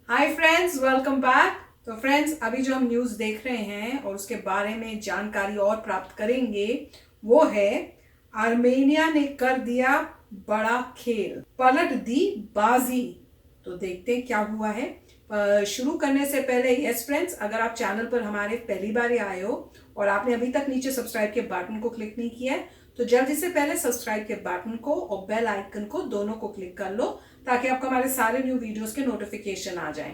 Hi friends, welcome back. तो friends, अभी जो हम न्यूज़ देख रहे हैं और उसके बारे में जानकारी और प्राप्त करेंगे, वो है आर्मेनिया ने कर दिया बड़ा खेल, पलट दी बाजी। तो देखते हैं क्या हुआ है। शुरू करने से पहले यस फ्रेंड्स, अगर आप चैनल पर हमारे पहली बार ही आए हो और आपने अभी तक नीचे सब्सक्राइब के बटन को क्लिक नहीं किया है, तो जल्दी से पहले सब्सक्राइब के बटन को और बेल आइकन को दोनों को क्लिक कर लो, ताकि आपको हमारे सारे न्यू वीडियोस के नोटिफिकेशन आ जाएं।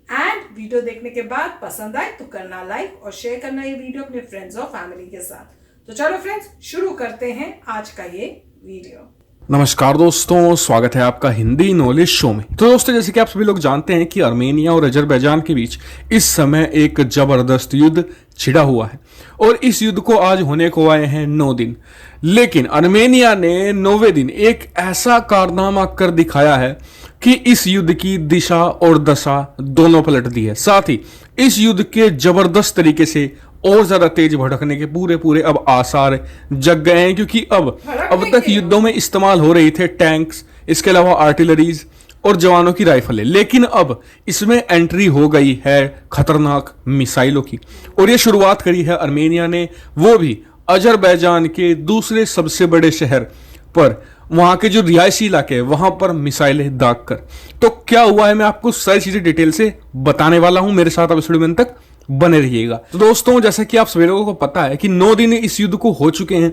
एंड वीडियो देखने के बाद पसंद आए तो करना लाइक और शेयर करना ये वीडियो अपने फ्रेंड्स और फैमिली के साथ। तो चलो फ्रेंड्स, शुरू करते हैं आज का ये वीडियो। नमस्कार दोस्तों, स्वागत है आपका हिंदी नॉलेज शो में। तो दोस्तों, जैसे कि आप सभी लोग जानते हैं कि आर्मेनिया और अजरबैजान के बीच इस समय एक जबरदस्त युद्ध छिड़ा हुआ है और इस युद्ध को आज होने को आए हैं 9 दिन। लेकिन आर्मेनिया ने 9वें दिन एक ऐसा कारनामा कर दिखाया है कि इस युद्ध की दिशा और दशा दोनों पलट दी है। साथ ही इस युद्ध के जबरदस्त तरीके से और ज्यादा तेज भड़कने के पूरे अब आसार जग गए हैं, क्योंकि अब तक युद्धों में इस्तेमाल हो रही थे टैंक्स, इसके अलावा आर्टिलरीज और जवानों की राइफलें, लेकिन अब इसमें एंट्री हो गई है खतरनाक मिसाइलों की। और ये शुरुआत करी है आर्मेनिया ने, वो भी अजरबैजान के दूसरे सबसे बड़े शहर पर, वहां के जो रिहायशी इलाके हैं वहां पर मिसाइलें दाग कर। तो क्या हुआ है, मैं आपको सारी चीजें डिटेल से बताने वाला हूं। मेरे साथ अब इस वीडियो में तक बने रहिएगा। तो दोस्तों, जैसे कि आप सभी लोगों को पता है कि 9 दिन इस युद्ध को हो चुके हैं,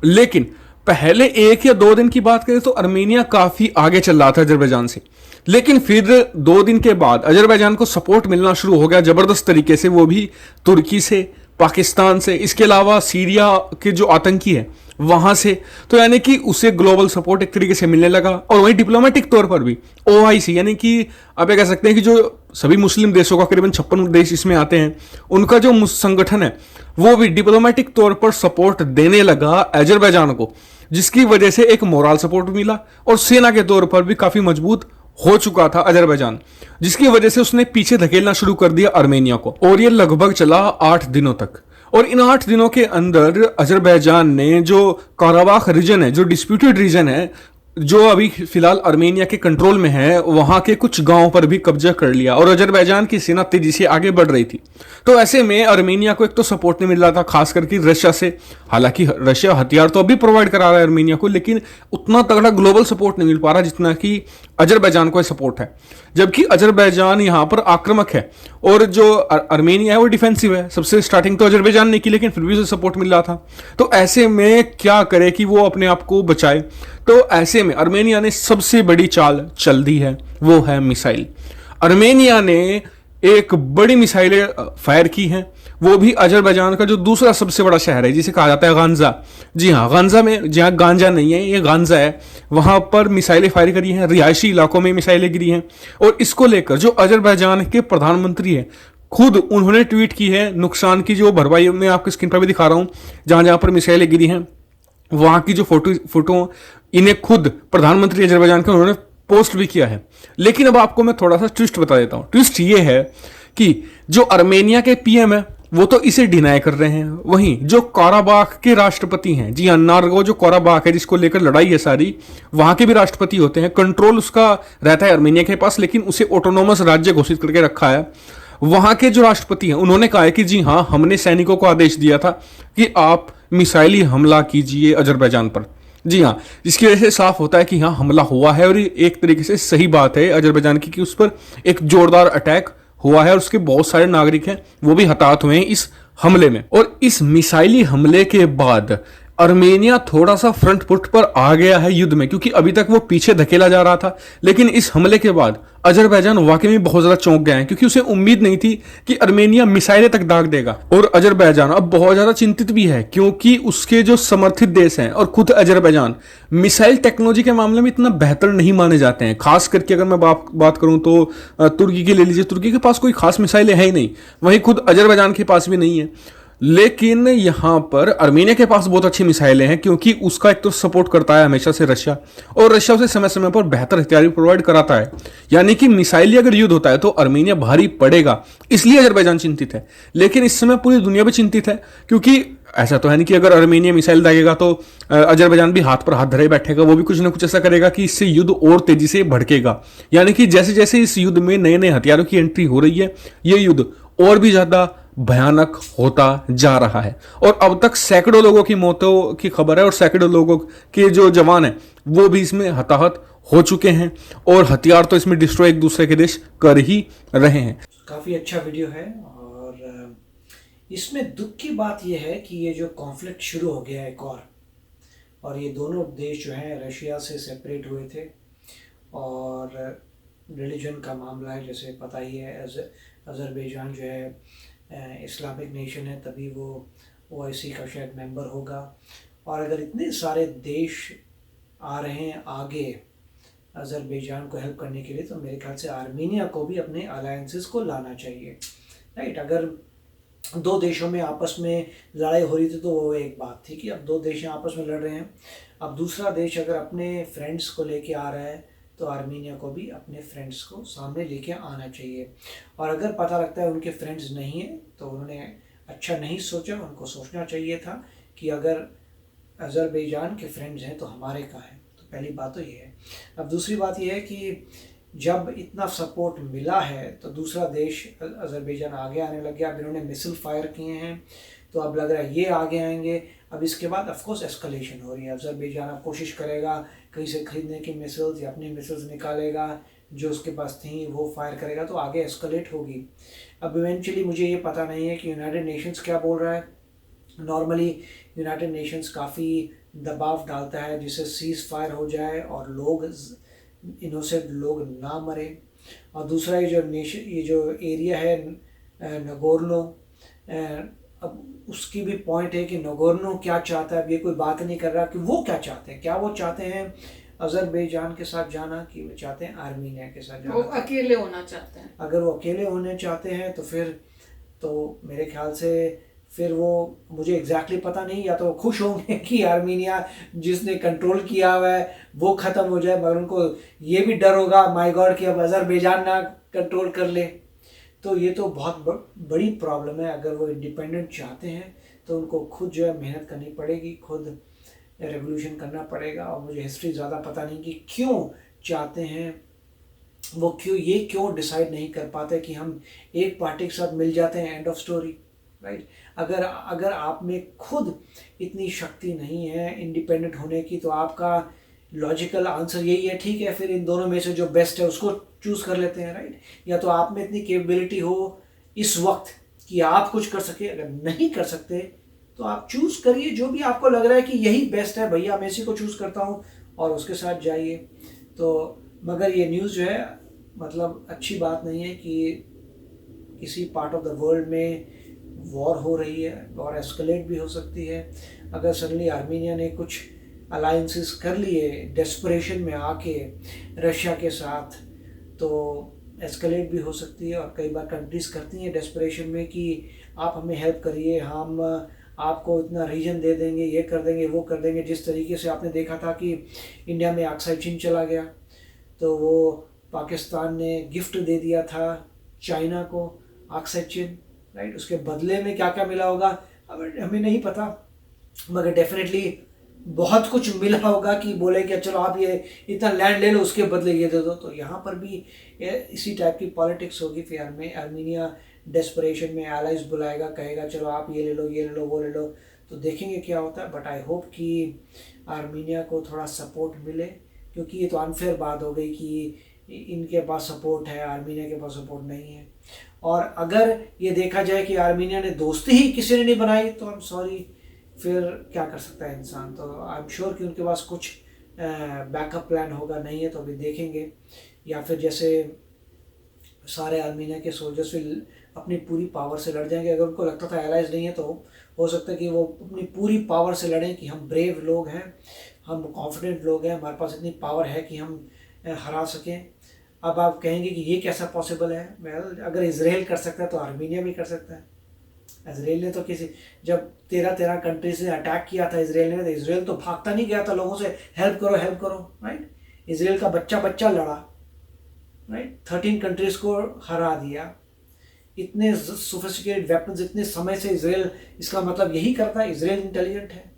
लेकिन पहले 1 या 2 दिन की बात करें तो आर्मेनिया काफी आगे चल रहा था अजरबैजान से। लेकिन फिर 2 दिन के बाद अजरबैजान को सपोर्ट मिलना शुरू हो गया जबरदस्त तरीके से, वो भी तुर्की से, पाकिस्तान से, इसके अलावा सीरिया के जो आतंकी है वहां से। तो यानी कि उसे ग्लोबल सपोर्ट एक तरीके से मिलने लगा। और वहीं डिप्लोमेटिक तौर पर भी ओआईसी, यानी कि आप ये कह सकते हैं कि जो सभी मुस्लिम देशों का करीबन 56 देश इसमें आते हैं, उनका जो संगठन है वो भी डिप्लोमेटिक तौर पर सपोर्ट देने लगा अजरबैजान को, जिसकी वजह से एक मोरल सपोर्ट मिला और सेना के तौर पर भी काफी मजबूत हो चुका था अजरबैजान, जिसकी वजह से उसने पीछे धकेलना शुरू कर दिया आर्मेनिया को। और ये लगभग चला 8 दिनों तक। और इन 8 दिनों के अंदर अजरबैजान ने जो काराबाख रीजन है, जो डिस्प्यूटेड रीजन है, जो अभी फिलहाल आर्मेनिया के कंट्रोल में है, वहां के कुछ गांवों पर भी कब्जा कर लिया और अजरबैजान की सेना तेजी से आगे बढ़ रही थी। तो ऐसे में आर्मेनिया को एक तो सपोर्ट नहीं मिल रहा था, खास करके रशिया से। हालांकि रशिया हथियार तो अभी प्रोवाइड करा रहा है आर्मेनिया को, लेकिन उतना तगड़ा ग्लोबल सपोर्ट नहीं मिल पा रहा जितना कि अजरबैजान को सपोर्ट है। जबकि अजरबैजान यहां पर आक्रामक है और जो आर्मेनिया है वो डिफेंसिव है। सबसे स्टार्टिंग तो अजरबैजान ने की, लेकिन फिर भी उसे सपोर्ट मिल रहा था। तो ऐसे में क्या करे कि वो अपने आप को बचाए। तो ऐसे में आर्मेनिया ने सबसे बड़ी चाल चल दी है, वो है मिसाइल। आर्मेनिया ने एक बड़ी मिसाइलें फायर की हैं, वो भी अजरबैजान का जो दूसरा सबसे बड़ा शहर है, जिसे कहा जाता है गांजा। जी हाँ, गांजा में, जहाँ गांजा नहीं है, ये गांजा है, वहां पर मिसाइलें फायर करी हैं, रिहायशी इलाकों में मिसाइलें गिरी हैं। और इसको लेकर जो अजरबैजान के प्रधानमंत्री हैं, खुद उन्होंने ट्वीट की है नुकसान की जो भरपाई मैं आपकी स्क्रीन पर भी दिखा रहा हूं, जहां जहां पर मिसाइलें गिरी हैं वहां की जो फोटो इन्हें खुद प्रधानमंत्री अजरबैजान के उन्होंने पोस्ट भी किया है। लेकिन अब आपको मैं थोड़ा सा ट्विस्ट बता देता हूं। ट्विस्ट ये है कि जो आर्मेनिया के पीएम है वो तो इसे डिनाई कर रहे हैं, वहीं जो काराबाख के राष्ट्रपति हैं, जी हाँ, नारगो जो काराबाख है जिसको लेकर लड़ाई है सारी, वहां के भी राष्ट्रपति होते हैं। कंट्रोल उसका रहता है आर्मेनिया के पास, लेकिन उसे ऑटोनोमस राज्य घोषित करके रखा है। वहां के जो राष्ट्रपति हैं उन्होंने कहा है कि जी हाँ, हमने सैनिकों को आदेश दिया था कि आप मिसाइली हमला कीजिए अजरबैजान पर। जी हाँ, जिसकी वजह से साफ होता है कि हाँ, हमला हुआ है और ये एक तरीके से सही बात है अजरबैजान की कि उस पर एक जोरदार अटैक हुआ है और उसके बहुत सारे नागरिक हैं वो भी हताहत हुए हैं इस हमले में। और इस मिसाइली हमले के बाद आर्मेनिया थोड़ा सा फ्रंट फुट पर आ गया है युद्ध में, क्योंकि अभी तक वो पीछे धकेला जा रहा था। लेकिन इस हमले के बाद अजरबैजान वाकई में बहुत ज्यादा चौंक गया है, क्योंकि उसे उम्मीद नहीं थी कि आर्मेनिया मिसाइलें तक दाग देगा। और अजरबैजान अब बहुत ज्यादा चिंतित भी है, क्योंकि उसके जो समर्थित देश हैं और खुद अजरबैजान मिसाइल टेक्नोलॉजी के मामले में इतना बेहतर नहीं माने जाते हैं। खास करके अगर मैं बात करूं तो तुर्की की ले लीजिए, तुर्की के पास कोई खास मिसाइलें है ही नहीं, वहीं खुद अजरबैजान के पास भी नहीं है। लेकिन यहां पर आर्मेनिया के पास बहुत अच्छी मिसाइलें हैं, क्योंकि उसका एक तो सपोर्ट करता है हमेशा से रशिया, और रशिया उसे समय समय पर बेहतर हथियार भी प्रोवाइड कराता है। यानी कि मिसाइली अगर युद्ध होता है तो आर्मेनिया भारी पड़ेगा, इसलिए अजरबैजान चिंतित है। लेकिन इस समय पूरी दुनिया भी चिंतित है, क्योंकि ऐसा तो है नहीं कि अगर अर्मेनिया मिसाइल दागेगा तो अजरबैजान भी हाथ पर हाथ धरे बैठेगा, वो भी कुछ ना कुछ ऐसा करेगा कि इससे युद्ध और तेजी से भड़केगा। यानी कि जैसे जैसे इस युद्ध में नए नए हथियारों की एंट्री हो रही है, ये युद्ध और भी ज्यादा भयानक होता जा रहा है। और अब तक सैकड़ों लोगों की मौतों की खबर है, और सैकड़ों लोगों के जो जवान हैं वो भी इसमें हताहत हो चुके हैं, और हथियार तो इसमें डिस्ट्रॉय एक दूसरे के देश कर ही रहे हैं। काफ़ी अच्छा वीडियो है। और इसमें दुख की बात यह है कि ये जो कॉन्फ्लिक्ट शुरू हो गया है एक और ये दोनों देश जो हैं रशिया से सेपरेट हुए थे, और रिलीजन का मामला है, जैसे पता ही है अज़रबैजान जो है इस्लामिक नेशन है, तभी वो OIC का शायद मेंबर होगा। और अगर इतने सारे देश आ रहे हैं आगे अज़रबैजान को हेल्प करने के लिए, तो मेरे ख्याल से आर्मीनिया को भी अपने अलायंसेस को लाना चाहिए, राइट। अगर दो देशों में आपस में लड़ाई हो रही थी तो वो एक बात थी कि अब दो देश आपस में लड़ रहे हैं। अब दूसरा देश अगर अपने फ्रेंड्स को लेके आ रहा है तो आर्मीनिया को भी अपने फ्रेंड्स को सामने लेके आना चाहिए। और अगर पता लगता है उनके फ्रेंड्स नहीं हैं तो उन्होंने अच्छा नहीं सोचा, उनको सोचना चाहिए था कि अगर अज़रबैजान के फ्रेंड्स हैं तो हमारे कहाँ हैं। तो पहली बात तो ये है। अब दूसरी बात ये है कि जब इतना सपोर्ट मिला है तो दूसरा देश अज़रबैजान आगे आने लग गया। अब इन्होंने मिसाइल फायर किए हैं तो अब लग रहा है ये आगे आएंगे। अब इसके बाद ऑफकोर्स एस्कलेशन हो रही है। अज़रबैजान अब कोशिश करेगा कहीं से खरीदने की मिसाइल्स या अपनी मिसाइल्स निकालेगा, जो उसके पास थी वो फायर करेगा, तो आगे एस्कलेट होगी। अब इवेंचुअली मुझे ये पता नहीं है कि यूनाइटेड नेशंस क्या बोल रहा है। नॉर्मली यूनाइटेड नेशंस काफ़ी दबाव डालता है जिससे सीज़ फायर हो जाए और लोग इनोसेंट लोग ना मरे। और दूसरा ये जो एरिया है नगोर्नो, अब उसकी भी पॉइंट है कि नगोर्नो क्या चाहता है। अब ये कोई बात नहीं कर रहा कि वो क्या चाहते हैं। क्या वो चाहते हैं अज़रबैजान के साथ जाना कि वो चाहते हैं आर्मीनिया के साथ जाना? वो अकेले होना चाहते हैं। अगर वो अकेले होने चाहते हैं तो फिर तो मेरे ख्याल से फिर वो, मुझे एग्जैक्टली पता नहीं, या तो खुश होंगे कि आर्मीनिया जिसने कंट्रोल किया हुआ है वो ख़त्म हो जाए, मगर उनको ये भी डर होगा माय गॉड कि अब अज़रबैजान ना कंट्रोल कर ले। तो ये तो बहुत बड़ी प्रॉब्लम है। अगर वो इंडिपेंडेंट चाहते हैं तो उनको खुद जो है मेहनत करनी पड़ेगी, खुद रेवोल्यूशन करना पड़ेगा। और मुझे हिस्ट्री ज़्यादा पता नहीं कि क्यों चाहते हैं वो, क्यों डिसाइड नहीं कर पाते कि हम एक पार्टी के साथ मिल जाते हैं, एंड ऑफ स्टोरी, राइट। अगर आप में खुद इतनी शक्ति नहीं है इंडिपेंडेंट होने की तो आपका लॉजिकल आंसर यही है, ठीक है फिर इन दोनों में से जो बेस्ट है उसको चूज़ कर लेते हैं, राइट। या तो आप में इतनी कैपेबिलिटी हो इस वक्त कि आप कुछ कर सके, अगर नहीं कर सकते तो आप चूज़ करिए जो भी आपको लग रहा है कि यही बेस्ट है, भैया मैं इसी को चूज़ करता हूँ, और उसके साथ जाइए। तो मगर ये न्यूज़ जो है मतलब अच्छी बात नहीं है कि किसी पार्ट ऑफ द वर्ल्ड में वॉर हो रही है और एस्केलेट भी हो सकती है। अगर सडनली आर्मीनिया ने कुछ अलायंसेस कर लिए डेस्परेशन में आके रशिया के साथ, तो एस्केलेट भी हो सकती है। और कई बार कंट्रीज करती हैं डेस्परेशन में कि आप हमें हेल्प करिए, हम आपको इतना रीजन दे देंगे, ये कर देंगे वो कर देंगे। जिस तरीके से आपने देखा था कि इंडिया में ऑक्साइड चीन चला गया, तो वो पाकिस्तान ने गिफ्ट दे दिया था चाइना को ऑक्साइड चीन, राइट। उसके बदले में क्या क्या मिला होगा हमें नहीं पता, मगर डेफिनेटली बहुत कुछ मिला होगा कि बोले कि चलो आप ये इतना लैंड ले लो उसके बदले ये दे दो। तो यहाँ पर भी इसी टाइप की पॉलिटिक्स होगी। फिर आर्मीनिया डेस्परेशन में एलाइज बुलाएगा, कहेगा चलो आप ये ले लो ये ले लो वो ले लो। तो देखेंगे क्या होता है। बट आई होप कि आर्मीनिया को थोड़ा सपोर्ट मिले, क्योंकि ये तो अनफेयर बात हो गई कि इनके पास सपोर्ट है आर्मीनिया के पास सपोर्ट नहीं है। और अगर ये देखा जाए कि आर्मीनिया ने दोस्ती ही किसी ने नहीं बनाई तो आई एम सॉरी, फिर क्या कर सकता है इंसान। तो आई एम श्योर कि उनके पास कुछ बैकअप प्लान होगा, नहीं है तो अभी देखेंगे। या फिर जैसे सारे आर्मीनिया के सोल्जर्स भी अपनी पूरी पावर से लड़ जाएंगे। अगर उनको लगता था एलाइज नहीं है तो हो सकता है कि वो अपनी पूरी पावर से लड़ें कि हम ब्रेव लोग हैं, हम कॉन्फिडेंट लोग हैं, हमारे पास इतनी पावर है कि हम हरा सकें। अब आप कहेंगे कि ये कैसा पॉसिबल है। वेल, अगर इसराइल कर सकता है तो आर्मीनिया भी कर सकता है। इसराइल ने तो जब 13 कंट्रीज ने अटैक किया था इसराइल ने, तो इसराइल तो भागता नहीं गया था लोगों से हेल्प करो, राइट। इसराइल का बच्चा लड़ा, राइट। 13 कंट्रीज को हरा दिया। इतने सोफिस्टिकेटेड वेपन्स इतने समय से इसराइल, इसका मतलब यही करता है इसराइल इंटेलिजेंट है।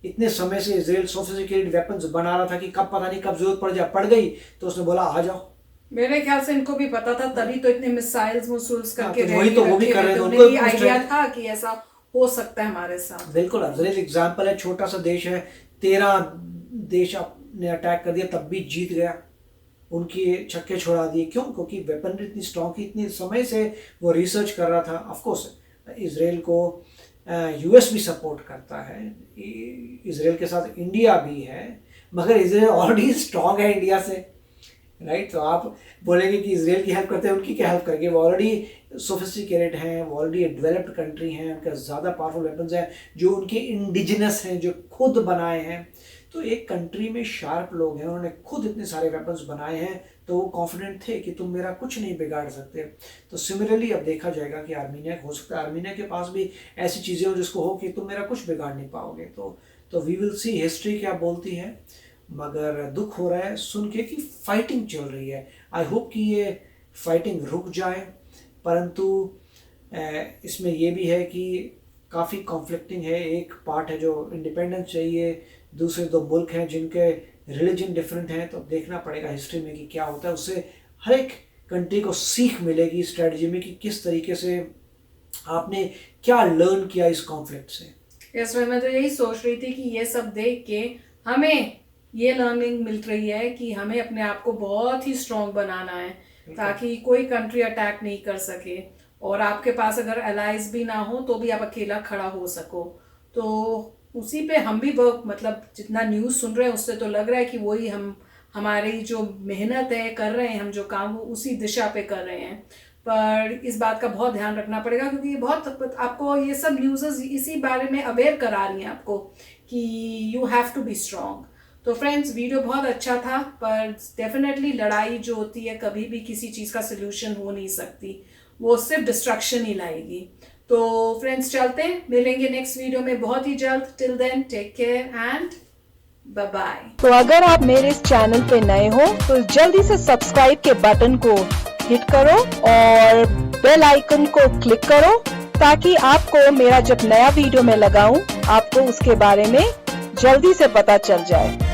इतने समय से इसराइल सोफिस्टिकेटेड वेपन्स बना रहा था कि कब पता नहीं कब जरूरत पड़ गई तो उसने बोला आ जाओ। मेरे ख्याल से इनको भी पता था, तभी तो इतने मिसाइल्स मुसूल्स करके तो वही तो वो भी कर रहे थे, उनको भी आइडिया था कि ऐसा हो सकता है हमारे साथ। बिल्कुल, इसराइल एग्जांपल है, छोटा सा देश है, 13 देश ने अटैक कर दिया तब भी जीत गया, उनके छक्के छोड़ा दिए। क्यों? क्योंकि वेपनरी इतनी स्ट्रॉन्ग थी, इतने समय से वो रिसर्च कर रहा था। ऑफ कोर्स इसराइल को यूएस भी सपोर्ट करता है, इसराइल के साथ इंडिया भी है, मगर इसराइल ऑलरेडी स्ट्रॉन्ग है इंडिया से, राइट? तो आप बोलेंगे कि इसराइल की हेल्प करते हैं, उनकी क्या हेल्प करेंगे? वो ऑलरेडी सोफिस्टिकेटेड हैं, वो ऑलरेडी डेवलप्ड कंट्री हैं, उनके ज़्यादा पावरफुल वेपन्स हैं जो उनके इंडिजिनस हैं, जो खुद बनाए हैं। तो एक कंट्री में शार्प लोग हैं, उन्होंने खुद इतने सारे वेपन्स बनाए हैं, तो वो कॉन्फिडेंट थे कि तुम मेरा कुछ नहीं बिगाड़ सकते। तो सिमिलरली अब देखा जाएगा कि आर्मीनिया, हो सकता है आर्मीनिया के पास भी ऐसी चीज़ें हो जिसको हो कि तुम मेरा कुछ बिगाड़ नहीं पाओगे। तो वी विल सी हिस्ट्री क्या बोलती है। मगर दुख हो रहा है सुन के कि फाइटिंग चल रही है। आई होप कि ये फाइटिंग रुक जाए, परंतु इसमें ये भी है कि काफ़ी कॉन्फ्लिक्टिंग है। एक पार्ट है जो इंडिपेंडेंस चाहिए, दूसरे दो मुल्क हैं जिनके रिलीजन डिफरेंट हैं। तो देखना पड़ेगा हिस्ट्री में कि क्या होता है। उससे हर एक कंट्री को सीख मिलेगी स्ट्रेटजी में कि किस तरीके से आपने क्या लर्न किया इस कॉन्फ्लिक्ट से। यस, मैं तो यही सोच रही थी कि ये सब देख के हमें ये लर्निंग मिल रही है कि हमें अपने आप को बहुत ही स्ट्रॉन्ग बनाना है ताकि कोई कंट्री अटैक नहीं कर सके, और आपके पास अगर अलाइज भी ना हो तो भी आप अकेला खड़ा हो सको। तो उसी पे हम भी मतलब जितना न्यूज़ सुन रहे हैं उससे तो लग रहा है कि वही हमारी जो मेहनत है कर रहे हैं, हम जो काम उसी दिशा पे कर रहे हैं। पर इस बात का बहुत ध्यान रखना पड़ेगा क्योंकि ये बहुत आपको ये सब न्यूज़ इसी बारे में अवेयर करा रही हैं आपको कि you have to be strong. तो फ्रेंड्स, वीडियो बहुत अच्छा था, पर डेफिनेटली लड़ाई जो होती है कभी भी किसी चीज़ का सोल्यूशन हो नहीं सकती, वो सिर्फ डिस्ट्रक्शन ही लाएगी। तो फ्रेंड्स चलते हैं, मिलेंगे नेक्स्ट वीडियो में बहुत ही जल्द। Till then take care and bye bye. तो अगर आप मेरे इस चैनल पे नए हो तो जल्दी से सब्सक्राइब के बटन को हिट करो और बेल आइकन को क्लिक करो ताकि आपको मेरा जब नया वीडियो मैं लगाऊं आपको उसके बारे में जल्दी से पता चल जाए।